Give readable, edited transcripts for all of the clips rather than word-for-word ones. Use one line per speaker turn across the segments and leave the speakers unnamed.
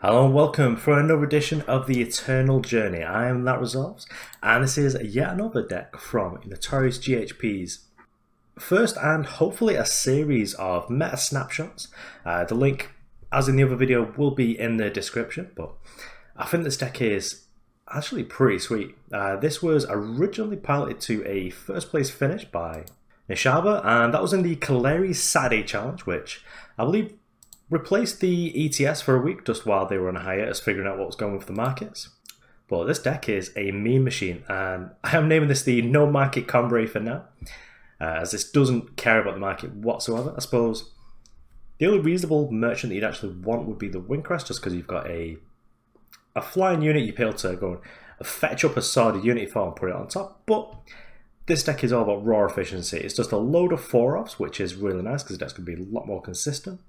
Hello and welcome for another edition of the Eternal Journey. I am That Resolves, and this is yet another deck from Notorious GHP's first and hopefully a series of meta snapshots. The link, as in the other video, will be in the description, but I think this deck is actually pretty sweet. This was originally piloted to a first place finish by Nishaba, and that was in the Kaleri Saturday Challenge, which I believe replaced the ETS for a week just while they were on a hiatus figuring out what was going on with the markets. But this deck is a meme machine, and I am naming this the no market Combrei for now, as this doesn't care about the market whatsoever. I suppose the only reasonable merchant that you'd actually want would be the Crest, just because you've got a flying unit you'd be able to go and fetch up a sword unity for and put it on top. But this deck is all about raw efficiency. It's just a load of 4-offs, which is really nice because the deck's going to be a lot more consistent.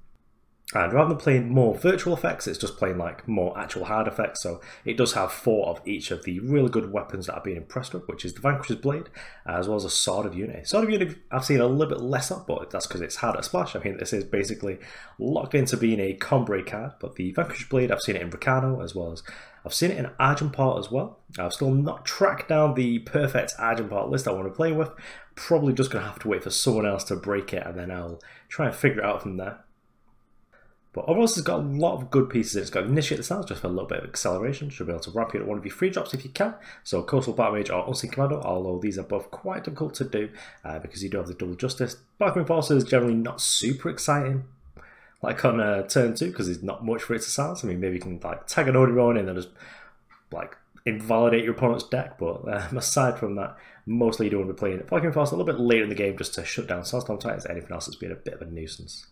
And rather than playing more virtual effects, it's just playing like more actual hard effects. So it does have 4 of each of the really good weapons that I've been impressed with, which is the Vanquisher's Blade, as well as a Sword of Unity. Sword of Unity I've seen a little bit less of, but that's because it's hard to splash. I mean, this is basically locked into being a Combrei card, but the Vanquisher's Blade, I've seen it in Ricano, as well as I've seen it in Argenport as well. I've still not tracked down the perfect Argenport list I want to play with. Probably just going to have to wait for someone else to break it, and then I'll try and figure it out from there. But overall, this has got a lot of good pieces in it. It's got Initiate the Sands just for a little bit of acceleration. Should be able to wrap you at one of your free drops if you can. So Coastal, Battlemage or Unseen Commando, although these are both quite difficult to do because you do have the double justice. Valkyrie Force is generally not super exciting, like on turn 2, because there's not much for it to silence. I mean, maybe you can like tag an Odin in and then just like invalidate your opponent's deck, but aside from that, mostly you don't want to be playing Valkyrie Force a little bit later in the game just to shut down Sandstorm Titans. Anything else that's been a bit of a nuisance.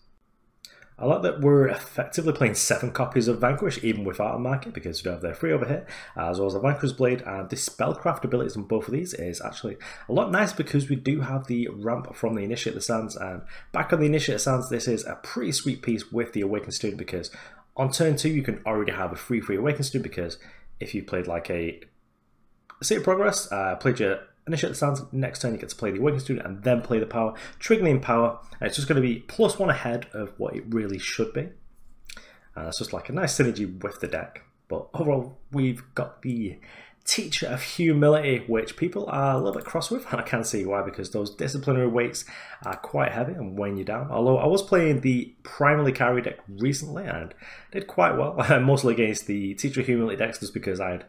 I like that we're effectively playing 7 copies of Vanquish, even without a market, because we do have their 3 over here, as well as the Vanquisher's Blade, and the spellcraft abilities on both of these is actually a lot nice because we do have the ramp from the Initiate the Sands, and back on the Initiate the Sands, this is a pretty sweet piece with the Awakened Student, because on turn 2 you can already have a free Awakened Student, because if you played like a State of Progress, played your Initiate the Sands, next turn you get to play the Awakened Student and then play the power, triggering in power, and it's just going to be +1 ahead of what it really should be. It's just like a nice synergy with the deck. But overall, we've got the Teacher of Humility, which people are a little bit cross with, and I can see why, because those disciplinary weights are quite heavy and weighing you down. Although I was playing the primarily carry deck recently and did quite well, mostly against the Teacher of Humility decks, just because I had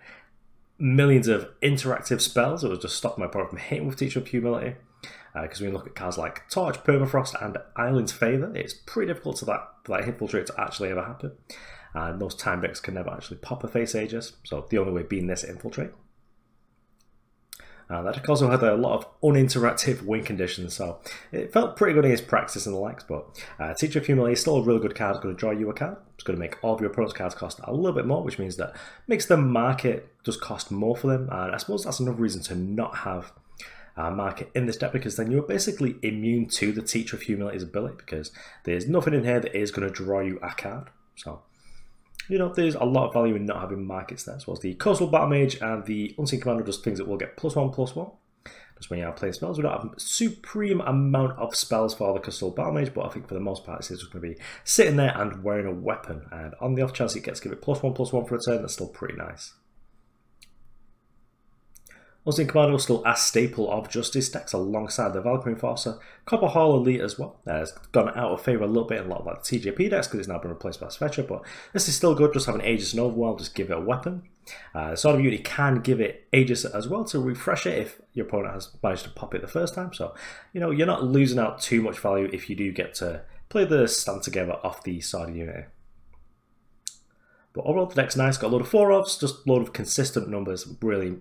millions of interactive spells. It was just stopping my opponent from hitting with Teacher of Humility. Because when you look at cards like Torch, Permafrost, and Island's Favour, it's pretty difficult for that Infiltrate to actually ever happen. And those time decks can never actually pop a Face Aegis, so the only way being this Infiltrate. That deck also had a lot of uninteractive win conditions, so it felt pretty good against Praxis and the likes, but Teacher of Humility is still a really good card. It's going to draw you a card. It's going to make all of your opponent's cards cost a little bit more, which means that makes the market just cost more for them, and I suppose that's another reason to not have a market in this deck, because then you're basically immune to the Teacher of Humility's ability, because there's nothing in here that is going to draw you a card. So, you know, there's a lot of value in not having markets there, as well as the Coastal Battlemage and the Unseen Commando, just things that will get +1/+1. Just when you are playing spells, we don't have a supreme amount of spells for the Coastal Battlemage, but I think for the most part, it's just going to be sitting there and wearing a weapon. And on the off chance it gets to give it +1/+1 for a turn, that's still pretty nice. Unseen Commando is still a staple of Justice decks alongside the Valkyrie Enforcer. Copperhall Elite as well. It's gone out of favour a little bit in a lot of like the TJP decks because it's now been replaced by Svetcher, but this is still good. Just having Aegis and Overwhelm, just give it a weapon. Sword of Unity can give it Aegis as well to refresh it if your opponent has managed to pop it the first time. So, you know, you're not losing out too much value if you do get to play the Stand Together off the Sword of Unity. But overall, the deck's nice. Got a load of 4-offs, just a load of consistent numbers. Really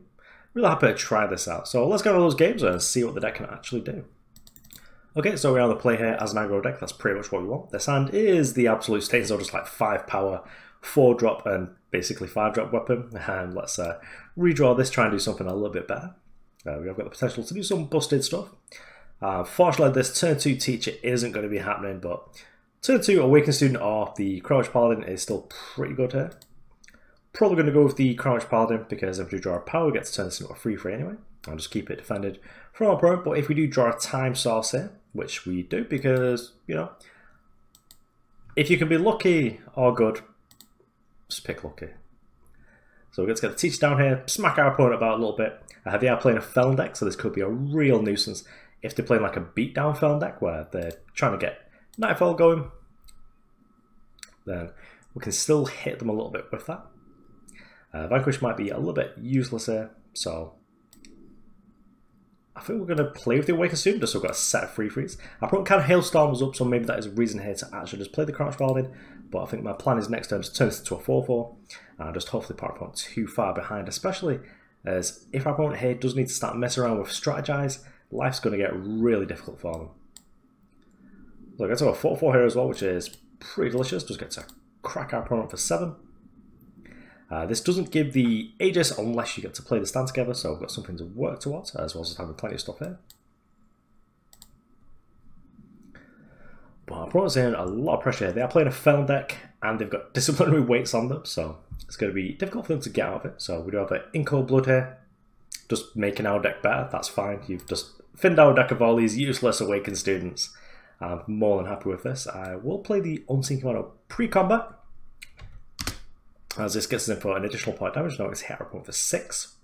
happy to try this out. So let's go to those games and see what the deck can actually do. Okay, so we're on the play here as an aggro deck. That's pretty much what we want. This hand is the absolute state, so just like 5 power, 4 drop, and basically 5 drop weapon. And let's redraw this, try and do something a little bit better. We've got the potential to do some busted stuff. Fortunately, this turn 2 Teacher isn't going to be happening, but turn 2 Awakened Student or the Crownwatch Paladin is still pretty good here. Probably going to go with the Crownwatch Paladin, because if we draw a power, we get to turn this into a free anyway. I'll just keep it defended from our opponent. But if we do draw a time source here, which we do, because, you know, if you can be lucky or good, Just pick lucky. So we're going to get the teacher down here, smack our opponent about a little bit. They are playing a Felon deck, so this could be a real nuisance. If they're playing like a beatdown Felon deck where they're trying to get Nightfall going, then we can still hit them a little bit with that. Vanquish might be a little bit useless here, so I think we're going to play with the Awakened Student just so we've got a set of free frees. Our opponent can Hailstorm us up, so maybe that is a reason here to actually just play the Crownwatch Paladin, but I think my plan is next turn to turn this into a 4-4 and just hopefully put our opponent too far behind, especially as if our opponent here does need to start messing around with Strategize, life's going to get really difficult for them. So I get to a 4-4 here as well, which is pretty delicious. Just get to crack our opponent for 7. This doesn't give the Aegis unless you get to play the stand together, so we've got something to work towards, as well as having plenty of stuff here. But our opponent's in a lot of pressure here. They are playing a Felon deck, and they've got disciplinary weights on them, so it's going to be difficult for them to get out of it. So we do have an In Cold Blood here, just making our deck better. That's fine. You've just thinned our deck of all these useless Awakened Students. I'm more than happy with this. I will play the Unseen Commando pre-combat, as this gets us in for an additional point of damage. Now it's hit our opponent for 6.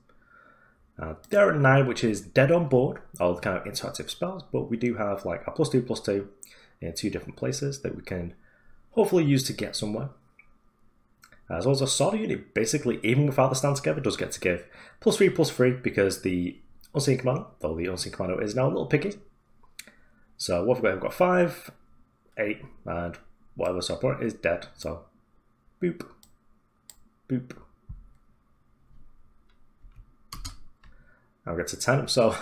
They're at 9, which is dead on board, all the kind of interactive spells, but we do have like a +2/+2 in 2 different places that we can hopefully use to get somewhere. As well as a sword unit, basically, even without the stand together, does get to give +3/+3 because the Unseen Commando, though the Unseen Commando is now a little picky. So what we've got 5, 8, and whatever, so our opponent is dead, so boop. Boop. I'll get to 10. So,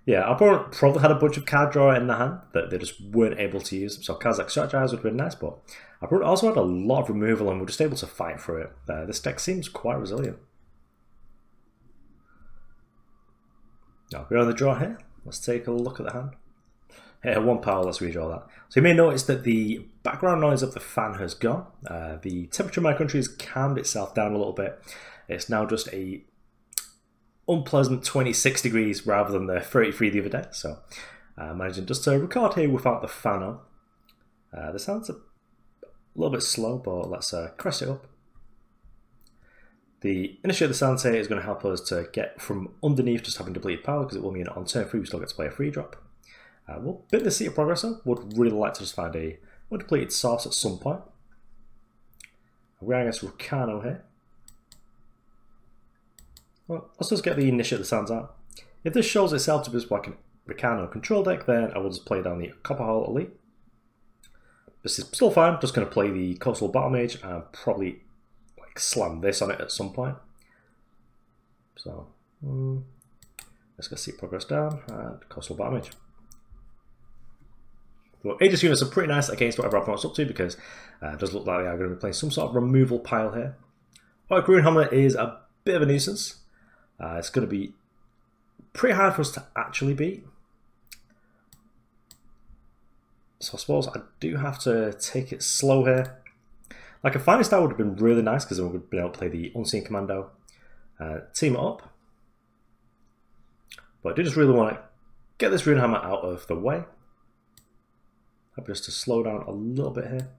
yeah, our opponent probably had a bunch of card draw in the hand that they just weren't able to use. So, cards like Strategize would have been nice, but our opponent also had a lot of removal and we're just able to fight through it. This deck seems quite resilient. Now, we're on the draw here. Let's take a look at the hand. Here, 1 power, let's redraw that. So you may notice that the background noise of the fan has gone. The temperature of my country has calmed itself down a little bit. It's now just a unpleasant 26 degrees rather than the 33 the other day. So managing just to record here without the fan on. The sound's a little bit slow, but let's crest it up. The initiate the sound here is going to help us to get from underneath just having depleted power, because it will mean on turn 3 we still get to play a free drop. We'll bit the Seat of Progress though. Would really like to just find a undepleted source at some point. We're against Rukano here. Well, let's just get the Initiate the Sands out. If this shows itself to be like a Rukano control deck, then I will just play down the Copperhall Elite. This is still fine. Just going to play the Kosul Battlemage and probably like slam this on it at some point. So let's get Seat of Progress down and Kosul Battlemage. Well, Aegis units are pretty nice against whatever our opponent's up to, because it does look like they are going to be playing some sort of removal pile here. White Green Hammer is a bit of a nuisance. It's going to be pretty hard for us to actually beat. So I suppose I do have to take it slow here. Like a Finest Star would have been really nice, because then we would have been able to play the Unseen Commando, team it up. But I do just really want to get this Rune Hammer out of the way. Happy just to slow down a little bit here.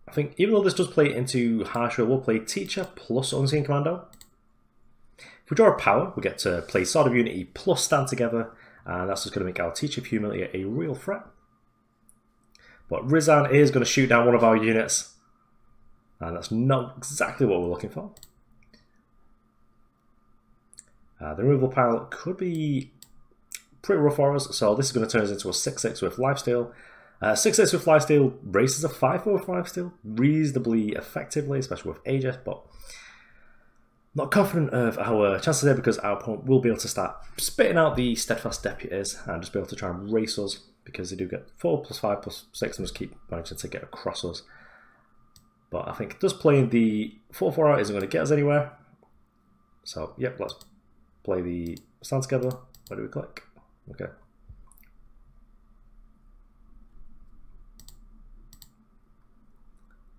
I think even though this does play into Harsher, we'll play Teacher plus Unseen Commando. If we draw a power, we get to play Sword of Unity plus Stand Together, and that's just going to make our Teacher of Humility a real threat. But Rizan is going to shoot down one of our units, and that's not exactly what we're looking for. The removal pile could be pretty rough for us, so this is going to turn us into a 6-6 with lifesteal. 6-6 with lifesteal races a 5-4 with lifesteal reasonably effectively, especially with Aegis, but not confident of our chances there, because our opponent will be able to start spitting out the Steadfast Deputies and just be able to try and race us, because they do get 4 + 5 + 6 and just keep managing to get across us. But I think just playing the 4-4 out isn't going to get us anywhere. So, yep, let's play the Stand Together. Where do we click? Okay.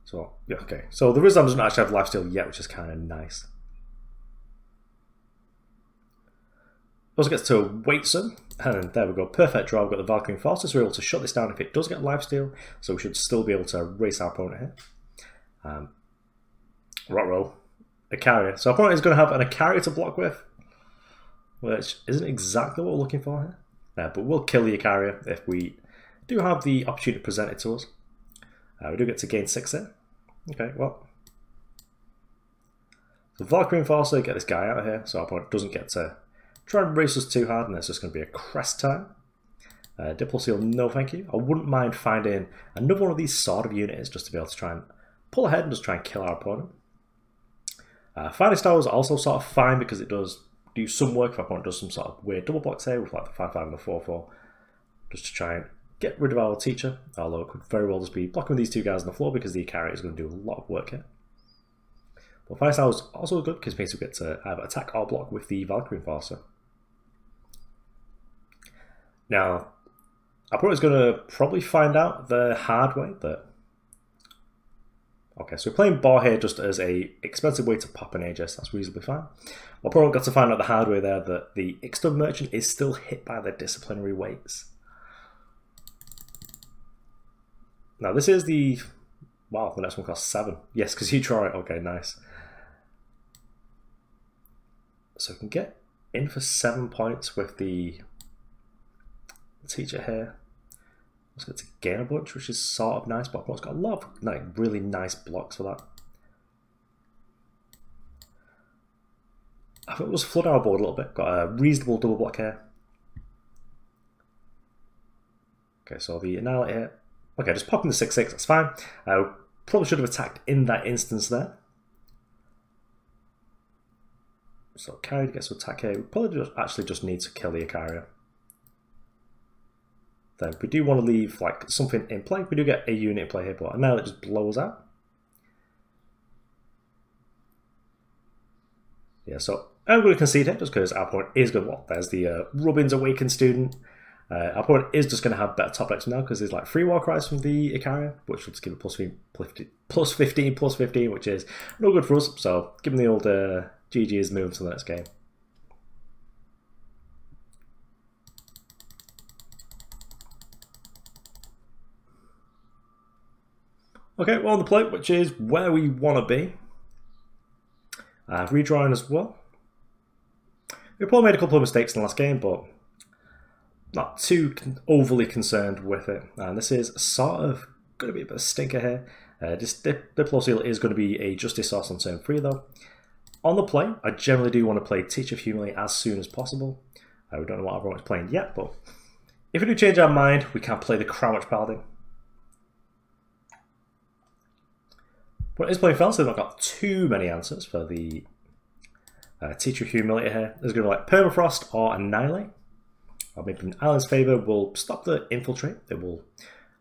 So, yeah, okay. So the Rizam doesn't actually have lifesteal yet, which is kind of nice. Also gets to Waitson, and there we go, perfect draw. We've got the Valkyrie Forces, we're able to shut this down if it does get lifesteal, so we should still be able to race our opponent here. Roll. A carrier. So our opponent is going to have an carrier to block with, which isn't exactly what we're looking for here. But we'll kill the carrier if we do have the opportunity presented to us. We do get to gain 6 in. Okay, well. So Valkyrie Enforcer, get this guy out of here so our opponent doesn't get to try and race us too hard, and it's just going to be a Crest turn. Diploseal, no thank you. I wouldn't mind finding another one of these sort of units just to be able to try and pull ahead and just try and kill our opponent. Finest Hour is also sort of fine because it does do some work if our opponent does some sort of weird double blocks here with like the 5-5 and the 4-4, just to try and get rid of our teacher, although it could very well just be blocking these two guys on the floor because the carry is going to do a lot of work here. But Finest Hour is also good because it means we get to either attack or block with the Valkyrie Enforcer. Now, our opponent is going to probably find out the hard way that... Okay, so we're playing Boar here just as a expensive way to pop an Aegis. That's reasonably fine. Our opponent got to find out the hard way there that the Ixtun Merchant is still hit by the disciplinary weights. Now this is the... Wow, the next one costs 7. Yes, because you draw it. Okay, nice. So we can get in for 7 points with the teacher here. Let's get to gain a bunch, which is sort of nice, but it's got a lot of like really nice blocks for that. I think we'll flood our board a little bit. Got a reasonable double block here. Okay, so the Annihilate here. Okay, just popping the 6-6, that's fine. Probably should have attacked in that instance there. So carry gets to attack here. We probably actually just need to kill the Icaria. Then we do want to leave like something in play. We do get a unit in play here, but now it just blows out. Yeah, so I'm going to concede here just because our opponent is going to... Well, there's the Rubbin's Awakened student. Our opponent is just going to have better top decks now because there's like 3 war cries from the Icaria, which will just give it plus 15, which is no good for us. So give them the old GG's, move to the next game. Okay, well on the plate, which is where we want to be. Redrawing as well. We probably made a couple of mistakes in the last game, but not too overly concerned with it. And this is sort of going to be a bit of a stinker here. This Diploseal is going to be a Justice Source on turn 3 though. On the play, I generally do want to play Teach of Humility as soon as possible. We don't know what everyone's playing yet, but if we do change our mind, we can play the Crownwatch Paladin. But it's playing fell, so they've not got too many answers for the Teacher of Humility here. There's going to be like Permafrost or Annihilate. Or maybe in Island's favour, we'll stop the Infiltrate. It will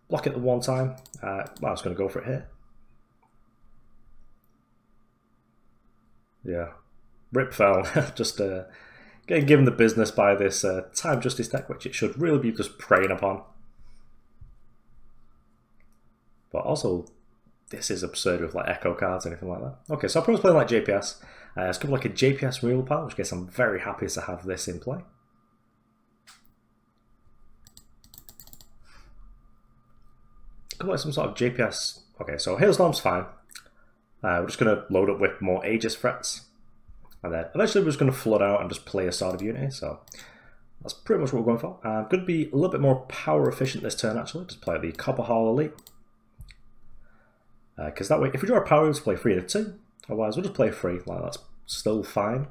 block it the one time. Well, I was going to go for it here. Yeah. Rip fell. Just getting given the business by this Time Justice deck, which it should really be just preying upon. But also... This is absurd with like echo cards or anything like that. Okay, so I'll probably play like JPS. It's kind of like a JPS removal pile, which I guess I'm very happy to have this in play. Could like some sort of JPS. Okay, so Hailstorm's fine. We're just going to load up with more Aegis threats. And then eventually we're just going to flood out and just play a Sword of Unity. So that's pretty much what we're going for. I'm going to be a little bit more power efficient this turn actually. Just play the Copperhall Elite. Because that way, if we draw a power, we'll just play 3 to 2. Otherwise, we'll just play 3. Like, that's still fine.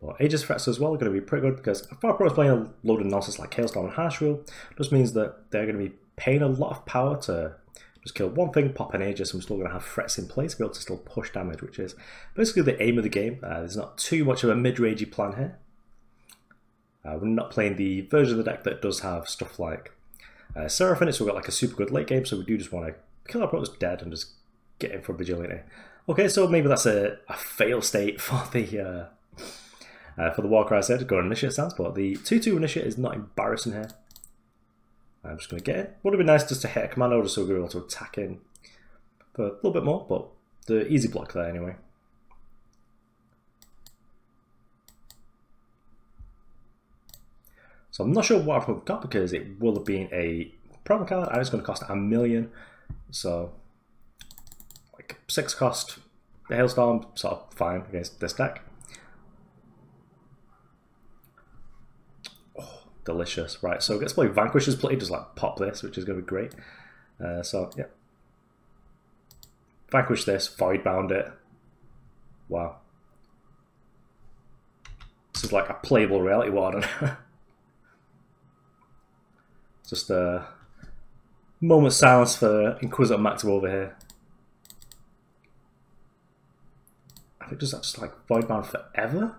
But Aegis threats as well are going to be pretty good because if our opponent's playing a load of nonsense like Hailstorm and Harsh Rule, it just means that they're going to be paying a lot of power to just kill one thing, pop an Aegis, and we're still going to have threats in place to be able to still push damage, which is basically the aim of the game. There's not too much of a mid-rangey plan here. We're not playing the version of the deck that does have stuff like Seraph in it, so we've got like a super good late game, so we do just want to kill our opponent's dead and just get in for Vigilante. Okay, so maybe that's a fail state for the Warcry side to go on initiate stance, but the 2-2 initiate is not embarrassing here. I'm just going to get it. Would have been nice just to hit a Commando just so we were able to attack in for a little bit more, but the easy block there anyway. So I'm not sure what I've got because it will have been a promo card and it's going to cost $1 million. So like 6 cost. The Hailstorm, sort of fine against this deck. Oh, delicious. Right, so let's play Vanquisher's play, just like pop this, which is going to be great. So, yeah. Vanquish this, Voidbound it. Wow. This is like a playable Reality Warden. Just a moment's silence for Inquisitor Maxim over here. I think just like Voidbound forever?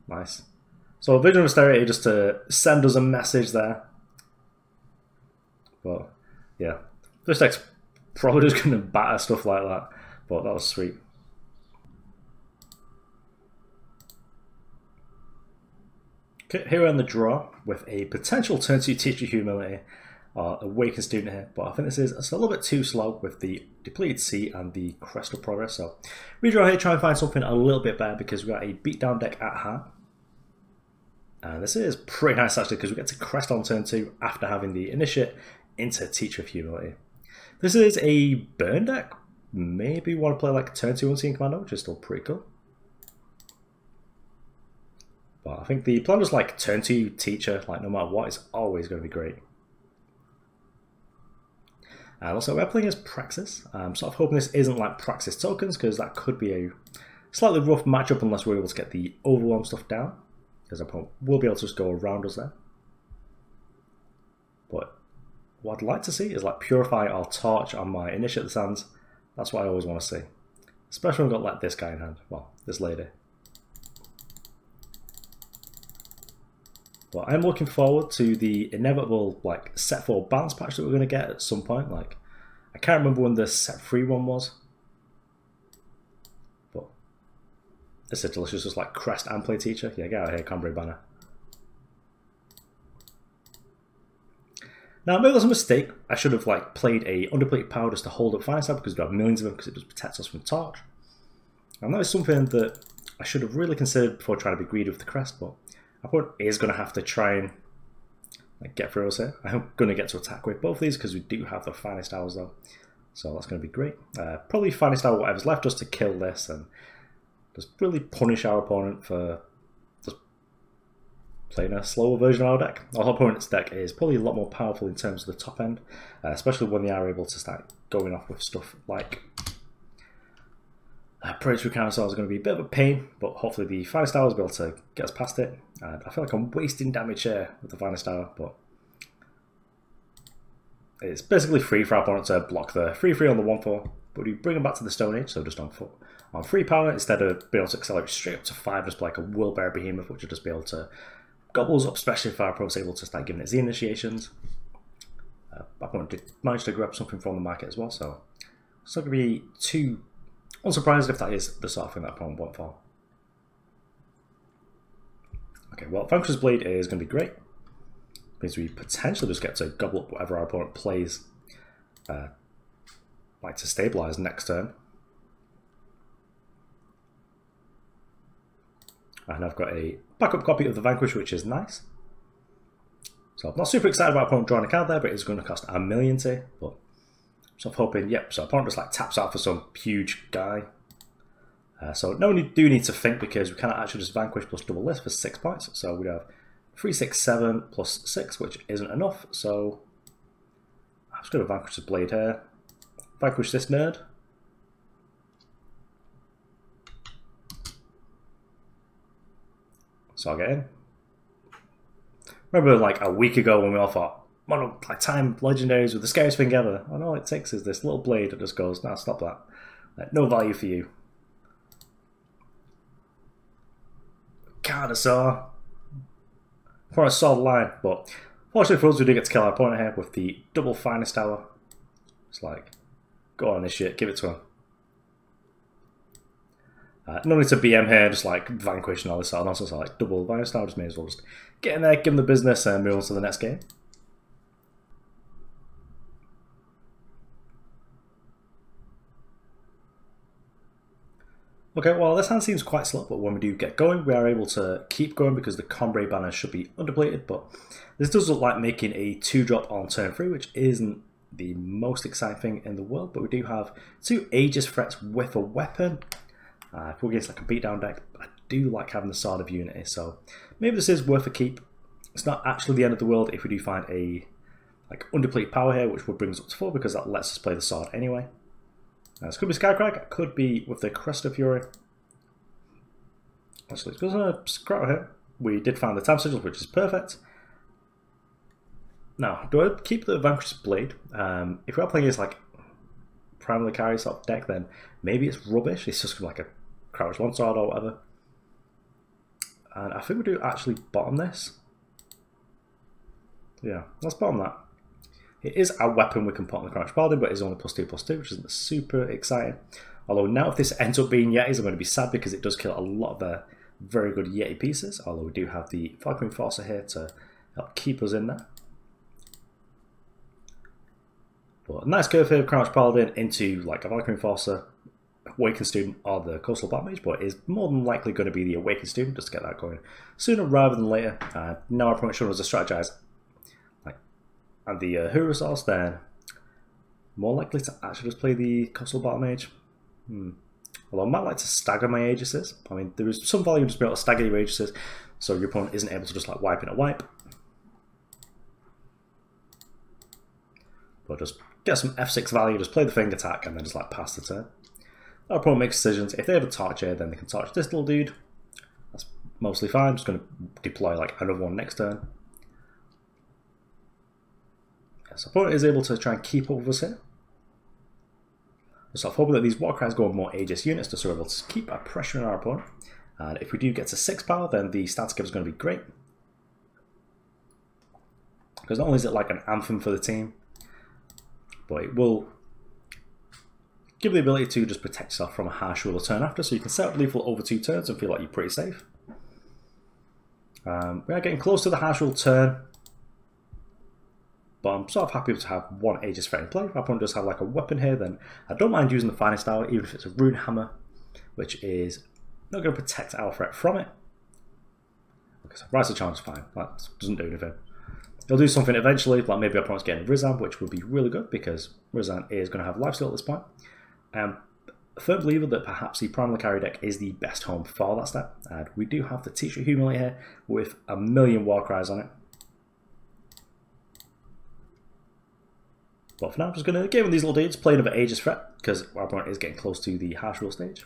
Nice. So Vision of Austerity just to send us a message there. But yeah, this deck's probably just going to batter stuff like that. But that was sweet. Okay, here we're on the draw with a potential turn 2 Teacher Humility. Awakened Student here, but I think this is a little bit too slow with the Depleted Sea and the Crest of Progress. So redraw here, try and find something a little bit better because we've got a beatdown deck at hand. And this is pretty nice actually because we get to Crest on turn 2 after having the Initiate into Teacher of Humility. This is a burn deck. Maybe want to play like turn 2 Unseen Commando, which is still pretty cool. But I think the plan was like turn 2 Teacher, like no matter what, is always going to be great. And also we're playing as Praxis. I'm sort of hoping this isn't like Praxis tokens because that could be a slightly rough matchup unless we're able to get the Overwhelm stuff down. Because our opponent will be able to just go around us there. But what I'd like to see is like Purify or Torch on my Initiate Sands. That's what I always want to see. Especially when I've got like this guy in hand. Well, this lady. But I'm looking forward to the inevitable like set 4 balance patch that we're going to get at some point. Like, I can't remember when the set 3 one was. But it's a delicious, just like Crest and Play Teacher. Yeah, get out of here, Combrei banner. Now, maybe that's a mistake. I should have like played a Underplayed Power just to hold up Fireside because we have millions of them because it just protects us from Torch. And that is something that I should have really considered before trying to be greedy with the Crest, but our opponent is going to have to try and like, get through us here. I'm going to get to attack with both of these because we do have the Finest Hours though. So that's going to be great. Probably Finest Hour whatever's left just to kill this and just really punish our opponent for just playing a slower version of our deck. Our opponent's deck is probably a lot more powerful in terms of the top end, especially when they are able to start going off with stuff like Predatory Counterspell is going to be a bit of a pain, but hopefully the Finest Hour will be able to get us past it. And I feel like I'm wasting damage here with the Finest Hour, but it's basically free for our opponent to block the 3/3 on the 1/4, but we bring them back to the Stone Age, so just on 3 power instead of being able to accelerate straight up to 5, just like a Willbearer Behemoth, which will just be able to gobble us up, especially if our opponent's able to start giving it Z initiations. Our opponent did manage to grab something from the market as well, so it's not going to be too unsurprised if that is the sort of thing that opponent won't fall. Okay, well, Vanquisher's Blade is going to be great. Means we potentially just get to gobble up whatever our opponent plays, like to stabilize next turn. And I've got a backup copy of the Vanquish, which is nice. So I'm not super excited about opponent drawing a card there, but it's going to cost a million to. But so I'm hoping, yep, so opponent just like taps out for some huge guy. So no, we do need to think because we cannot actually just Vanquish plus double this for 6 points. So we have 3, 6, 7 plus 6, which isn't enough. So I'm just going to Vanquish the Blade here. Vanquish this nerd. So I'll get in. Remember like a week ago when we all thought, man, like time legendaries with the scariest thing ever. And all it takes is this little blade that just goes, nah, stop that. Like, no value for you. Kinda saw. For a solid line, but fortunately for us, we do get to kill our opponent here with the double Finest Hour. It's like, go on this shit, give it to him. No need to BM here, just like Vanquish and all this sort of nonsense, like double Finest Hour, just may as well just get in there, give them the business and move on to the next game. Okay, well this hand seems quite slow, but when we do get going, we are able to keep going because the Combrei banner should be underplated, but this does look like making a 2-drop on turn 3, which isn't the most exciting thing in the world, but we do have 2 Aegis threats with a weapon. If we're against like a beatdown deck, I do like having the Sword of Unity, so maybe this is worth a keep. It's not actually the end of the world if we do find a like undepleted power here, which would bring us up to 4 because that lets us play the sword anyway. This could be Skycrag, it could be with the Crest of Fury. Actually, let's go to Scrap here. We did find the Time Sigil, which is perfect. Now, do I keep the Vanquish Blade? If we are playing against like primarily carry sort of deck, then maybe it's rubbish. It's just like a Crownwatch Longsword or whatever. And I think we do actually bottom this. Yeah, let's bottom that. It is a weapon we can put on the Crownwatch Paladin, but it's only +2/+2, which isn't super exciting. Although now if this ends up being Yetis, I'm going to be sad because it does kill a lot of their very good Yeti pieces. Although we do have the Valkyrie Enforcer here to help keep us in there. But a nice curve here of Crownwatch Paladin into like a Valkyrie Enforcer, Awakened Student, or the Kosul Battlemage, but it's more than likely going to be the Awakened Student just to get that going sooner rather than later. Now our opponent shows us to strategize and the Hero Resource, then more likely to actually just play the Kosul Battlemage. Although I might like to stagger my Aegises. I mean, there is some value in just being able to stagger your Aegises so your opponent isn't able to just like wipe in a wipe. But just get some F6 value, just play the Finger Attack and then just like pass the turn. Our opponent makes decisions. If they have a torch here, then they can torch this little dude. That's mostly fine. I'm just going to deploy like another one next turn. So opponent is able to try and keep up with us here. So I'm hoping that these Warcries go on more Aegis units to so we're able to keep our pressure on our opponent. And if we do get to 6 power, then the stat skip is going to be great. Because not only is it like an anthem for the team, but it will give the ability to just protect yourself from a harsh rule a turn after, so you can set up lethal over 2 turns and feel like you're pretty safe. We are getting close to the harsh rule turn. But I'm sort of happy to have one Aegis threat in play. If my opponent does have like a weapon here, then I don't mind using the Finest Hour, even if it's a Rune Hammer, which is not going to protect our threat from it. Because Rise of Charm is fine, that doesn't do anything. It'll do something eventually, like maybe our opponent's getting Rizan, which would be really good because Rizan is going to have lifesteal at this point. A firm believer that perhaps the Primal Carry deck is the best home for that stat. And we do have the Teacher Humiliate here with a million Warcries on it. But for now, I'm just going to give him these little dudes, play another Aegis threat, because our opponent is getting close to the harsh rule stage.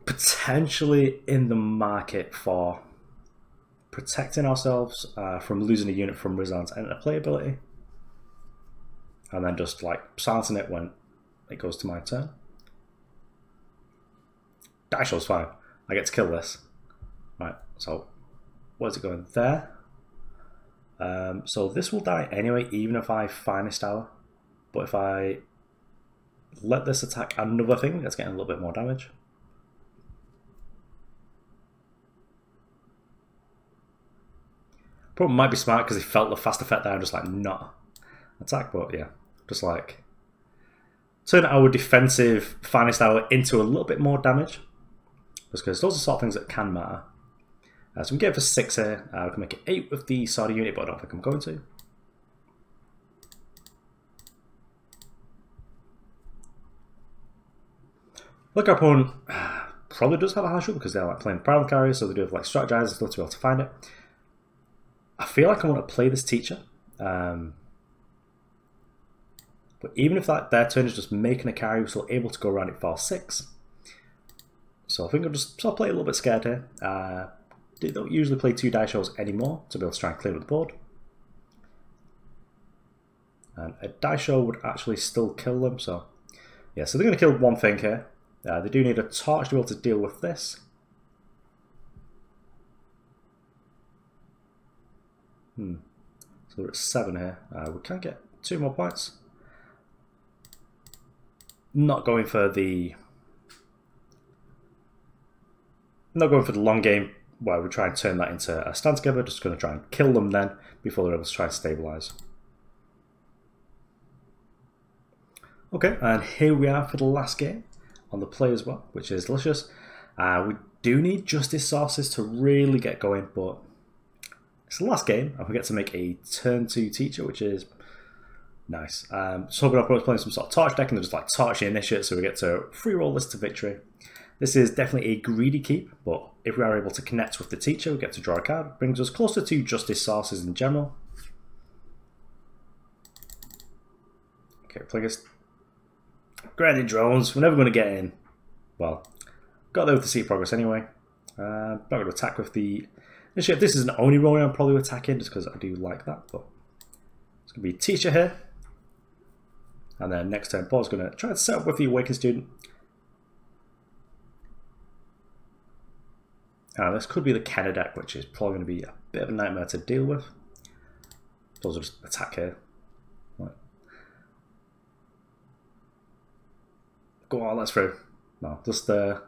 Potentially in the market for protecting ourselves from losing a unit from Rizan's interplay ability. And then just like silencing it when it goes to my turn. Dash show's fine. I get to kill this. Right, so where's it going? There. So this will die anyway, even if I Finest Hour. But if I let this attack another thing, that's getting a little bit more damage. Probably might be smart because he felt the fast effect there and just like not attack, but yeah, just like turn our defensive Finest Hour into a little bit more damage. Just because those are sort of things that can matter. So we can get it for 6 here. We can make it 8 with the Sword unit, but I don't think I'm going to. Look, our opponent probably does have a harsh rule because they're like playing Primal Carriers, so they do have like strategize and stuff to be able to find it. I feel like I want to play this Teacher. But even if their turn is just making a carry, we're still able to go around it for 6. So I think I'll just sort of play a little bit scared here. They don't usually play 2 die shows anymore to be able to try and clear up the board. And a die show would actually still kill them, so yeah, so they're going to kill one thing here. They do need a torch to be able to deal with this. So we're at 7 here. We can get 2 more points. Not going for the long game where we try and turn that into a stand together. Just going to try and kill them then before they're able to try and stabilize. Okay, and here we are for the last game on the play as well, which is delicious. We do need Justice sources to really get going, but It's the last game, and we get to make a turn 2 teacher, which is nice. So hoping our opponent's playing some sort of torch deck, and they're just like torch the initiate, so we get to free roll this to victory. This is definitely a greedy keep, but if we are able to connect with the teacher, we get to draw a card. Brings us closer to Justice sources in general. Okay, play against Granny Drones. We're never going to get in. Well, got there with the seat progress anyway. Not going to attack with the initiative. This is an only roll I'm probably attacking just because I do like that. But it's going to be teacher here. And then next turn, Paul's going to try to set up with the Awakened Student. This could be the Kenner deck, which is probably going to be a bit of a nightmare to deal with. Those will just attack here. Right. Go on, that's through. No, just well,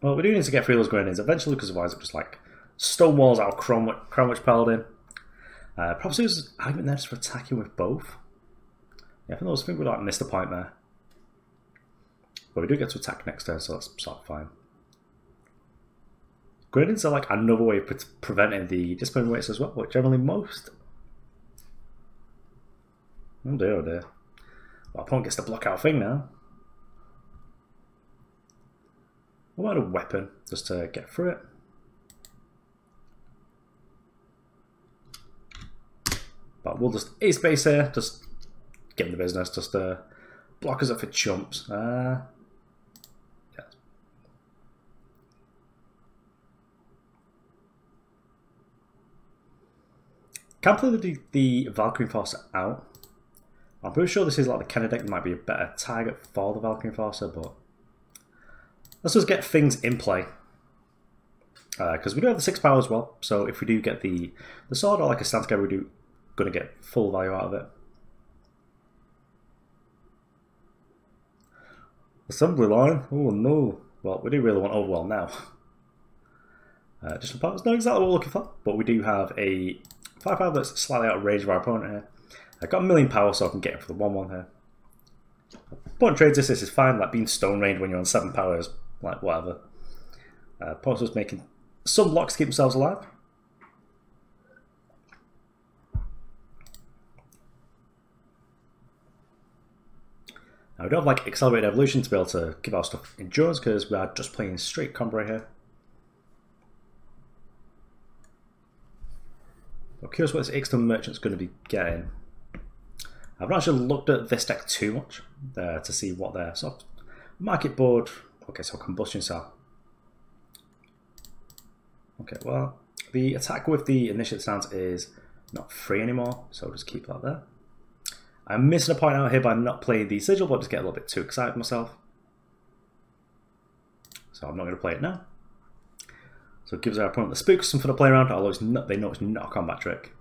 we do need to get through those grenades eventually, because otherwise it just like stonewalls our Crownwatch Paladin. Perhaps there's an argument there just for attacking with both. Yeah, I think we like missed the point there. But we do get to attack next turn, so that's sort of fine. Grenades are like another way of preventing the discipline weights as well, which generally most. Oh dear, oh dear. Well, opponent gets to block our thing now. What about a weapon, just to get through it? But we'll just ace base here, just give him the business, just block us up for chumps. Yeah. Can't play the Valkyrie Enforcer out. I'm pretty sure this is like the Kenner deck that might be a better target for the Valkyrie Enforcer, but let's just get things in play. Because we do have the 6 power as well, so if we do get the sword or like a stand together, we're going to get full value out of it. Assembly line? Oh no. Well, we do really want overwhelm now. Additional powers, not exactly what we're looking for, but we do have a 5/5 that's slightly out of range of our opponent here. I've got 1,000,000 power, so I can get him for the 1/1 here. Opponent trades this is fine, like being stone range when you're on 7 power is like whatever. Opponent's just making some blocks to keep themselves alive. Now we don't have like accelerated evolution to be able to give our stuff endurance because we are just playing straight Combrei here. I'm curious what this Ixton Merchant's going to be getting. I've not actually looked at this deck too much to see what their sort of market board. Okay, so combustion cell. Okay, well, the attack with the initiate stance is not free anymore, so I'll just keep that there. I'm missing a point out here by not playing the Sigil, but just get a little bit too excited myself. So I'm not going to play it now. So it gives our opponent the spook, something to play around, although they know it's not a combat trick.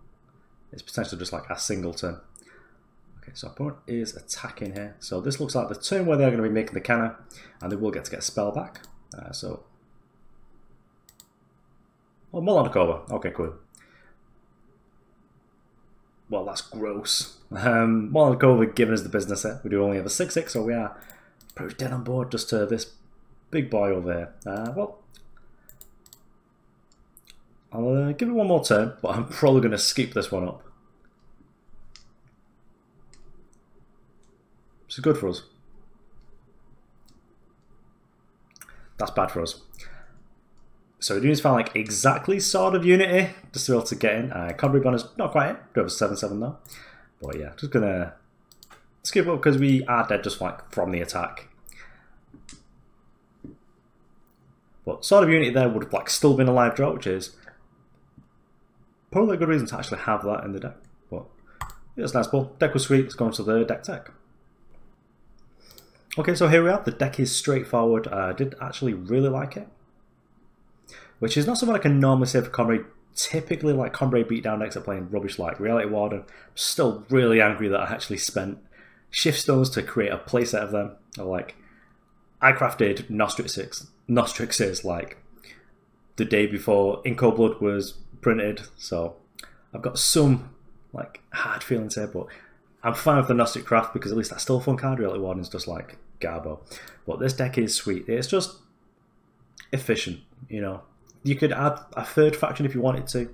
It's potentially just like a singleton. Okay, so opponent is attacking here. So this looks like the turn where they're going to be making the cannon, and they will get to get a spell back. Oh, Molodikova. Okay, cool. Well, that's gross. Molodikova giving us the business here. We do only have a 6/6, so we are pretty dead on board just to this big boy over here. Well, I'll give it one more turn, but I'm probably going to skip this one up. Which is good for us. That's bad for us. So we do need to find like exactly Sword of Unity just to be able to get in. Combrei bonus, not quite in. Do have a 7/7 though. But yeah, just gonna skip up because we are dead just like from the attack. But Sword of Unity there would have like still been a live draw, which is probably a good reason to actually have that in the deck. But yeah, it's nice ball. Deck was sweet. Let's go on to the deck tech. Okay, so here we are. The deck is straightforward. I did actually really like it, which is not something I can normally say for Combrei. Typically, like Combrei beatdown decks are playing rubbish like Reality Warden. I'm still really angry that I actually spent shift stones to create a playset of them. Or like, I crafted Nostrixes like the day before In Cold Blood was printed, so I've got some like hard feelings here, but I'm fine with the Gnostic Craft because at least that's still a fun card. Reality Warden's just like Garbo. But this deck is sweet. It's efficient. You know, you could add a third faction if you wanted to,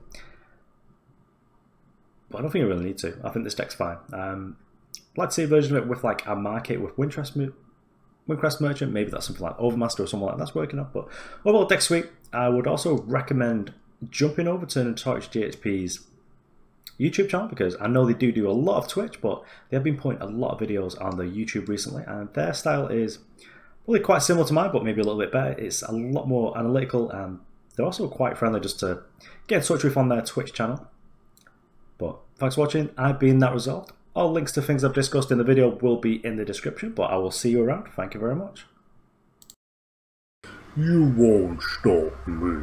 but I don't think you really need to. I think this deck's fine. I'd like to see a version of it with like a market with Windcrest Merchant. Maybe that's something like Overmaster or something like that's working up. But overall, deck sweet. I would also recommend jumping over to Notorious GHP's YouTube channel, because I know they do a lot of Twitch, but they have been putting a lot of videos on their YouTube recently, and their style is probably quite similar to mine, but maybe a little bit better. It's a lot more analytical, and they're also quite friendly just to get in touch with on their Twitch channel. But thanks for watching. I've been That Resolved. All links to things I've discussed in the video will be in the description, but I will see you around. Thank you very much.
You won't stop me.